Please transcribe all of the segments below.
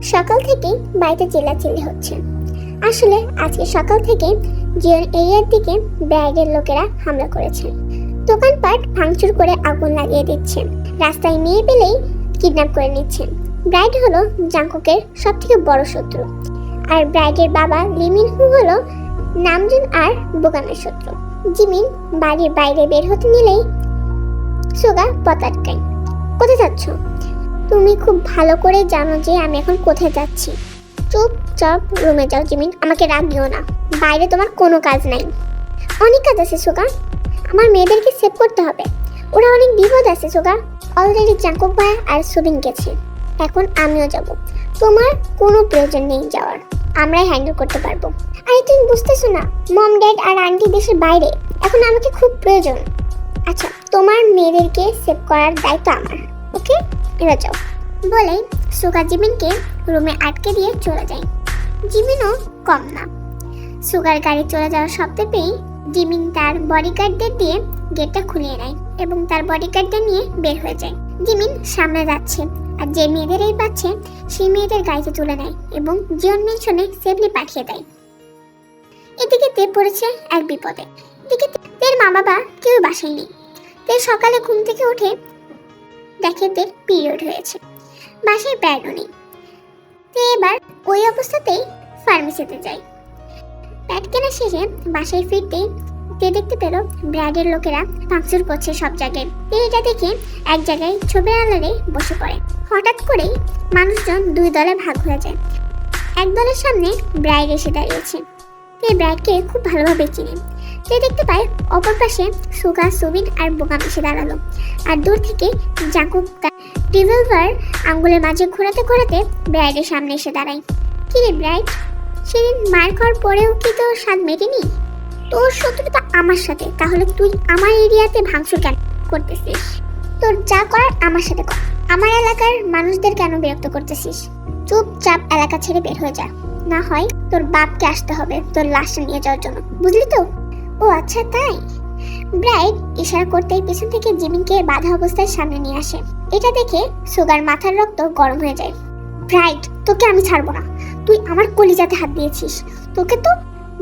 সকাল থেকেই বাড়িতে চিল্লাচিল্লি হচ্ছে। আসলে আজকে সকাল থেকে জিয়ন এরিয়ার দিকে ব্রাইডের লোকেরা হামলা করেছে। দোকানপাট ভাঙচুর করে আগুন লাগিয়ে দিচ্ছে, রাস্তায় মেয়ে পেলেই কিডন্যাপ করে নিচ্ছে। ব্রাইড হলো জাংকুকের সব থেকে বড় শত্রু, আর ব্রাইডের বাবা লিমিন হু হলো নামজুন আর বোগামের শত্রু। জিমিন বাড়ির বাইরে বের হতে নিলেই সুগা পথ আটকায়। কোথায় যাচ্ছ? তুমি খুব ভালো করে জানো যে আমি এখন কোথায় যাচ্ছি। চুপচাপ রুমে যাও জিমিন, আমাকে রাগিও না। বাইরে তোমার কোনো কাজ নাই। অনেক কাজ আছে সুগা, আমার মেয়েদেরকে সেভ করতে হবে, ওরা অনেক বিপদ আছে সুগা। অলরেডি জাংকুক ভাই আর সুবিন গেছে, এখন আমিও যাব। তোমার কোনো প্রয়োজন নেই যাওয়ার, আমরাই হ্যান্ডেল করতে পারবো। আরে তুমি বুঝতেছো না, মম ড্যাড আর আন্টি দেশের বাইরে, এখন আমাকে খুব প্রয়োজন। আচ্ছা, তোমার মেয়েদেরকে সেভ করার দায়িত্ব আমার, ওকে? এবার যাও। বলে সুগা জিমিনকে রুমে আটকে দিয়ে চলে যায়। জিমিনও কম না। সুগার গাড়ি চলে যাওয়ার শব্দ পেয়ে জিমিন তার বডিগার্ডদের দিয়ে গেটটা খুলিয়ে নেয় এবং তার বডিগার্ডদের নিয়ে বের হয়ে যায়। জিমিন সামনে যাচ্ছে, আর যে মেয়েদের এই পাচ্ছে সেই মেয়েদের গাড়িতে তুলে নেয় এবং জিয়ন মেনশনে সেফলি পাঠিয়ে দেয়। এদিকে তে পড়েছে এক বিপদে। এদিকে তের মা বাবা কেউ বাসায় নেই। তে সকালে ঘুম থেকে উঠে দেখে তের পিরিয়ড হয়েছে, বাসায় প্যাডও নেই। তে এবার ওই অবস্থাতেই ফার্মেসিতে যায়। প্যাড কেনা শেষে বাসায় ফিরতেই তে দেখতে পেল ব্রাইডের লোকেরা ভাঙচুর করছে সব জায়গায়। তে এটা দেখে এক জায়গায় ছবির আড়ালে বসে পড়ে। হঠাৎ করেই মানুষজন দুই দলে ভাগ হয়ে যায়। এক দলের সামনে ব্রাইড এসে দাঁড়িয়েছে। তে ব্রাইডকে খুব ভালোভাবে চিনে। তে দেখতে পায় অপর পাশে সুগা, সুবিন আর বোগাম এসে দাঁড়ালো, আর দূর থেকে জাংকুক তার রিভলভার আঙ্গুলের মাঝে ঘোরাতে ঘোরাতে ব্রাইডের সামনে এসে দাঁড়ায়। কি রে ব্রাইড, সেদিন মার খাওয়ার পরেও কি তোর স্বাদ মেটেনি? তোর শত্রুতা আমার সাথে, তাহলে তুই আমার এরিয়াতে ভাঙচুর কেন করতেছিস? তোর যা করার আমার সাথে কর, আমার এলাকার মানুষদের কেন বিরক্ত করতেছিস? চুপচাপ এলাকা ছেড়ে বের হয়ে যা, না হয় তোর বাপকে আসতে হবে তোর লাশটা নিয়ে যাওয়ার জন্য, বুঝলি তো? ও আচ্ছা তাই। ব্রাইড ইশারা করতেই পেছন থেকে জিমিনকে বাধা অবস্থায় সামনে নিয়ে আসে। এটা দেখে সুগার মাথার রক্ত গরম হয়ে যায়। ব্রাইড, তোকে আমি ছাড়বো না, তুই আমার কলিজাতে হাত দিয়েছিস, তোকে তো।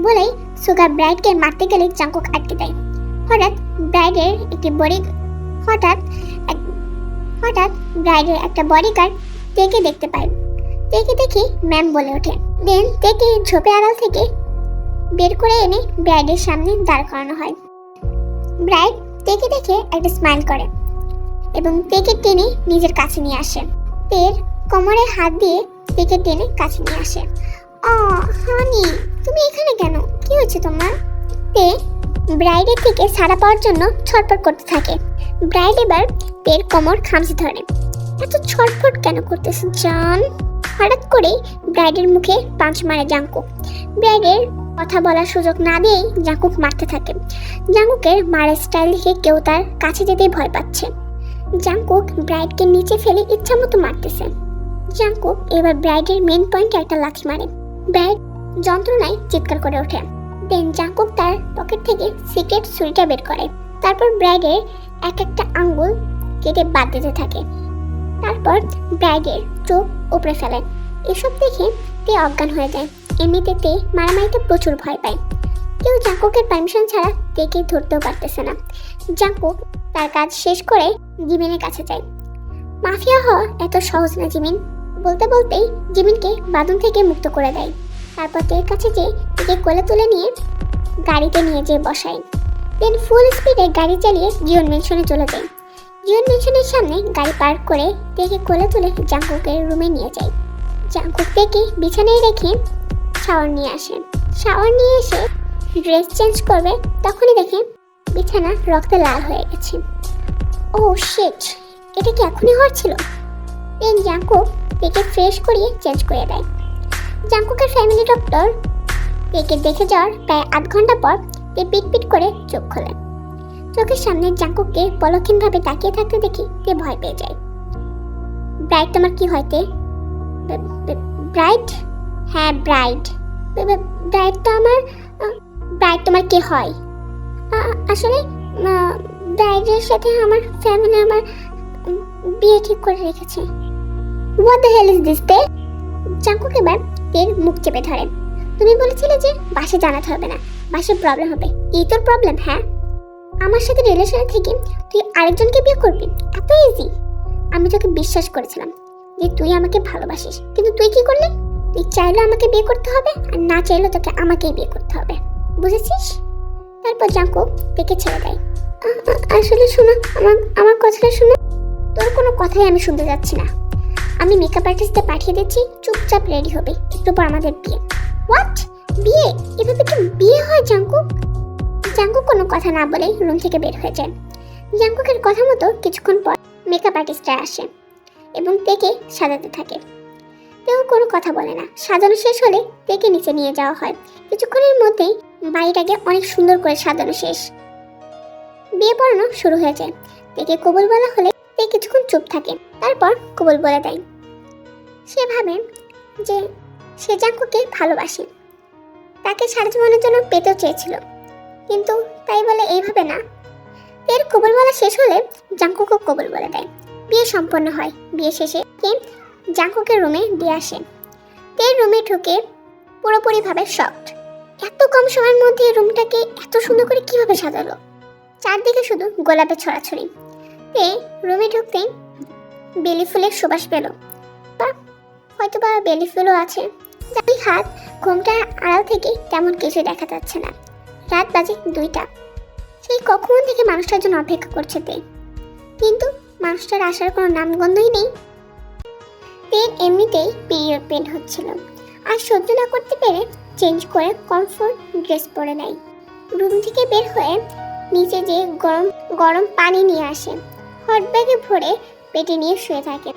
বলেই সুগার ব্রাইডকে মারতে গেলে জাংকুক আটকে দেয়। হঠাৎ ব্রাইডের একটা বডিগার্ড তেকে দেখতে পায়। তেকে দেখে ম্যাম বলে ওঠে। দেন তেকে ঝোপে আড়াল থেকে বের করে এনে ব্রাইডের সামনে দাঁড় করানো হয়। ব্রাইড তেকে দেখে একটা স্মাইল করে এবং তেকে টেনে নিজের কাছে নিয়ে আসে। তের কোমরে হাত দিয়ে তেকে টেনে কাছে নিয়ে আসে। হানি, তুমি এখানে কেন? কি হয়েছে তোমার? তে ব্রাইডের থেকে ছাড়া পাওয়ার জন্য ছটফট করতে থাকে। ব্রাইড এবার তের কোমর খামচে ধরে। এত ছটফট কেন করতেছ জান? হঠাৎ করে ব্রাইডের মুখে পাঁচ মারে জাংকুক। ব্রাইডের কথা বলার সুযোগ না দিয়েই জাংকুক মারতে থাকে। জাংকুকের মারের স্টাইল দেখে কেউ তার কাছে যেতেই ভয় পাচ্ছে। জাংকুক ব্রাইডকে নিচে ফেলে ইচ্ছামতো মারতেছে। জাংকুক এবার ব্রাইডের মেন পয়েন্টে একটা লাথি মারে। ব্রাইড যন্ত্রণায় চিৎকার করে ওঠে। দেন জাংকুক তার পকেট থেকে সিক্রেট ছুরিটা বের করে। তারপর ব্রাইডের এক একটা আঙ্গুল কেটে বাদ দিতে থাকে। তারপর ব্রাইডের চোখ উপড়ে ফেলে। এসব দেখে তে অজ্ঞান হয়ে যায়। এমনিতে তে মারামারিতে প্রচুর ভয় পায়। কেউ জাংকুকের পারমিশন ছাড়া তেকে ধরতেও পারতেছে না। জাংকুক তার কাজ শেষ করে জিমিনের কাছে যায়। মাফিয়া হওয়া এত সহজ না জিমিন। বলতে বলতেই জিমিনকে বাঁধন থেকে মুক্ত করে দেয়। তারপর তের কাছে যেয়ে তেকে কোলে তুলে নিয়ে গাড়িতে নিয়ে যেয়ে বসায়। দেন ফুল স্পিডে গাড়ি চালিয়ে জিয়ন মেনশনে চলে যায়। জিয়ন মেনশনের সামনে গাড়ি পার্ক করে তেকে কোলে তুলে জাংকুকের রুমে নিয়ে যায়। জাংকুক তেকে বিছানায় রেখে শাওয়ার নিয়ে আসে। শাওয়ার নিয়ে এসে ড্রেস চেঞ্জ করবে, তখনই দেখে বিছানা রক্তে লাল হয়ে গেছে। ও শিট, এটা কি এখনই হওয়ার ছিল? দেন জাংকুক তেকে ফ্রেশ করিয়ে চেঞ্জ করে দেয়। জাংকুকের ফ্যামিলি ডক্টর তেকে দেখে যাওয়ার প্রায় 8 ঘন্টা পর তে পিট করে চোখ খোলে। চোখের সামনে জাংকুককে পলক্ষীনভাবে তাকিয়ে থাকতে দেখে তে ভয় পেয়ে যায়। ব্রাইড, তোমার কি হয় তে? ব্রাইড? হ্যাঁ ব্রাইড। ব্রাইড তো আমার। ব্রাইড তোমার কে হয়? আসলে ব্রাইডের সাথে আমার ফ্যামিলি আমার বিয়ে ঠিক করে রেখেছে। What the hell is this তে? জাঙ্কুক এবার তের মুখ চেপে ধরে। তুমি বলেছিলে যে বাসে জানাতে হবে না, বাসে প্রবলেম হবে। এই তোর প্রবলেম? হ্যাঁ, আমার সাথে রিলেশনে থেকে তুই আরেকজনকে বিয়ে করবি? এত ইজি? আমি তোকে বিশ্বাস করেছিলাম যে তুই আমাকে ভালোবাসিস, কিন্তু তুই কি করলি? তুই চাইলেও আমাকে বিয়ে করতে হবে, আর না চাইলেও তোকে আমাকেই বিয়ে করতে হবে, বুঝেছিস? তারপর জাঙ্কুক তেকে ছেড়ে দেয়। আসলে শোনো, আমার কথাটা শোনো। তোর কোনো কথাই আমি শুনতে যাচ্ছি না। আমি মেকআপ আর্টিস্টকে পাঠিয়ে দিচ্ছি, চুপচাপ রেডি হবে, একটু পর আমাদের বিয়ে। হোয়াট? বিয়ে? এভাবে কি বিয়ে হয় জাঙ্কুক? জাঙ্কুক কোনো কথা না বলেই রুম থেকে বের হয়ে যায়। জাঙ্কুকের কথা মতো কিছুক্ষণ পর মেকআপ আর্টিস্টরা আসে এবং তেকে সাজাতে থাকে। তেও কোনো কথা বলে না। সাজানো শেষ হলে তেকে নিচে নিয়ে যাওয়া হয়। কিছুক্ষণের মধ্যেই বাড়িটাকে অনেক সুন্দর করে সাজানো শেষ। বিয়ে পড়ানো শুরু হয়ে যায়। তেকে কবুল বলা হলে তে কিছুক্ষণ চুপ থাকে, তারপর কবুল বলে দেয়। সে ভাবে যে সে জাঙ্কুককে ভালোবাসে, তাকে সারা জীবনের জন্য পেতেও চেয়েছিল, কিন্তু তাই বলে এইভাবে না। তের কবুল বলা শেষ হলে জাঙ্কুকও কবুল বলে দেয়। বিয়ে সম্পন্ন হয়। বিয়ে শেষে তে জাঙ্কুকের রুমে দিয়ে আসে। তের রুমে ঢুকে পুরোপুরিভাবে শকড। এত কম সময়ের মধ্যে রুমটাকে এত সুন্দর করে কিভাবে সাজালো? চারদিকে শুধু গোলাপের ছড়াছড়ি। তে রুমে ঢুকতেই বেলি ফুলের সুবাস পেল, বা হয়তো বা বেলি ফুলও আছে। যাই হাত, ঘুমটা আড়াল থেকে তেমন কিছু দেখা যাচ্ছে না। রাত বাজে 2টা। সেই কখন থেকে মানুষটার জন্য অপেক্ষা করছে তে, কিন্তু মানুষটার আসার কোনো নামগন্ধই নেই। তের এমনিতেই পিরিয়ড পেন হচ্ছিল, আর সহ্য না করতে পেরে চেঞ্জ করে কমফোর্ট ড্রেস পরে নেয়। রুম থেকে বের হয়ে নিচে যে গরম গরম পানি নিয়ে আসে, হট ব্যাগে ভরে পেটে নিয়ে শুয়ে থাকে।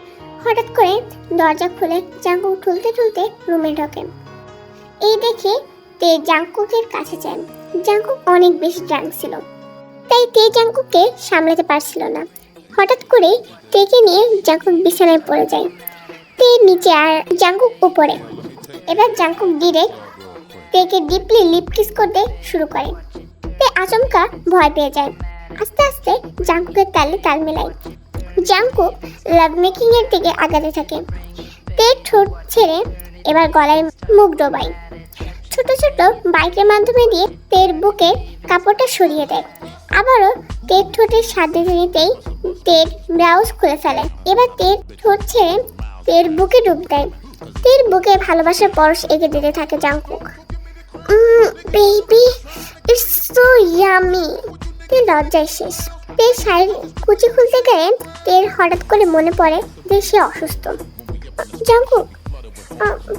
হঠাৎ করে দরজা খুলে জাঙ্কুক ঠুলতে ঠুলতে রুমে ঢোকে। এই দেখে তে জাঙ্কুকের কাছে যায়। জাঙ্কুক অনেক বেশি ড্রাঙ্ক ছিল, তাই তে জাঙ্কুককে সামলাতে পারছিল না। হঠাৎ করে তেকে নিয়ে জাঙ্কুক বিছানায় পড়ে যায়। তে নিচে আর জাঙ্কুক উপরে। এবার জাঙ্কুক ডিরেক্ট তেকে ডিপলি লিপ কিস করতে শুরু করে। তে আচমকা ভয় পেয়ে যায়। আস্তে আস্তে জাঙ্কুকের তালে তাল মেলায়। জাঙ্কুক লাভ মেকিং এর দিকে আগাতে থাকে। তের ঠোঁট ছেড়ে এবার গলায় মুখ ডোবায়। ছোট ছোট বাইকের মাধ্যমে দিয়ে তের বুকের কাপড়টা সরিয়ে দেয়। আবারও তের ঠোঁটের স্বাদ দিতে নিতেই তের ব্লাউজ খুলে ফেলে। এবার তের ঠোঁট ছেড়ে তের বুকে ডুব দেয়। তের বুকে ভালোবাসার পরশ এঁকে দিতে থাকে Jungkook. Baby, it's so yummy. তের লজ্জায় শেষ। তের শাড়ির কুচি খুলতে গেলে তের হঠাৎ করে মনে পড়ে যে সে অসুস্থ। জাঙ্কুক,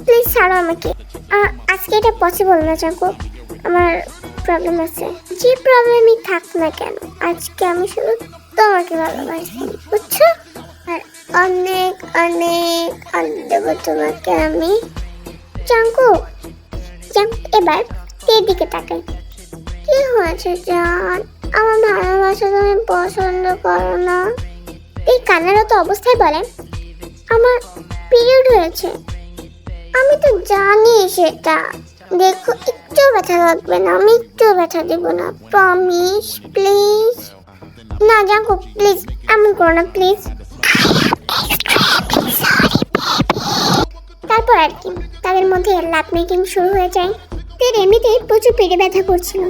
প্লিজ ছাড়ো আমাকে। আজকে এটা পসিবল না জাঙ্কুক, আমার প্রবলেম আছে। যে প্রবলেমই থাক না কেন, আজকে আমি শুধু তোমাকে ভালোবাসি, বুঝছো? আর অনেক অনেক দেবো তোমাকে আমি। জাঙ্কুক এবার তের দিকে তাকায়। কি হয়েছে জান? আমার ভালোবাসা তুমি পছন্দ করো না? এই কান্নারত অবস্থায় বলে, আমার পিরিয়ড হয়েছে। আমি তো জানি সেটা। দেখো, একটু ব্যথা লাগবে না, আমি একটু ব্যথা দেবো না, প্রমিস, প্লিজ। না জাঙ্কুক, প্লিজ এমন করো না, প্লিজ। তারপর আর কি, তাদের মধ্যে লাভ মেকিং শুরু হয়ে যায়। তের এমনিতেই প্রচুর পেটে ব্যথা করছিল।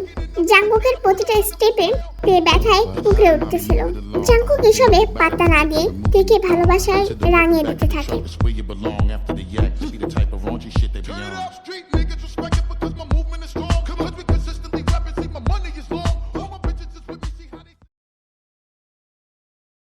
জাঙ্কুকের প্রতিটা স্টেপে তে ব্যথায় উগড়ে উঠতেছিল। জাঙ্কুক এসবে পাত্তা না দিয়ে তেকে ভালোবাসায় রাঙিয়ে দিতে থাকে।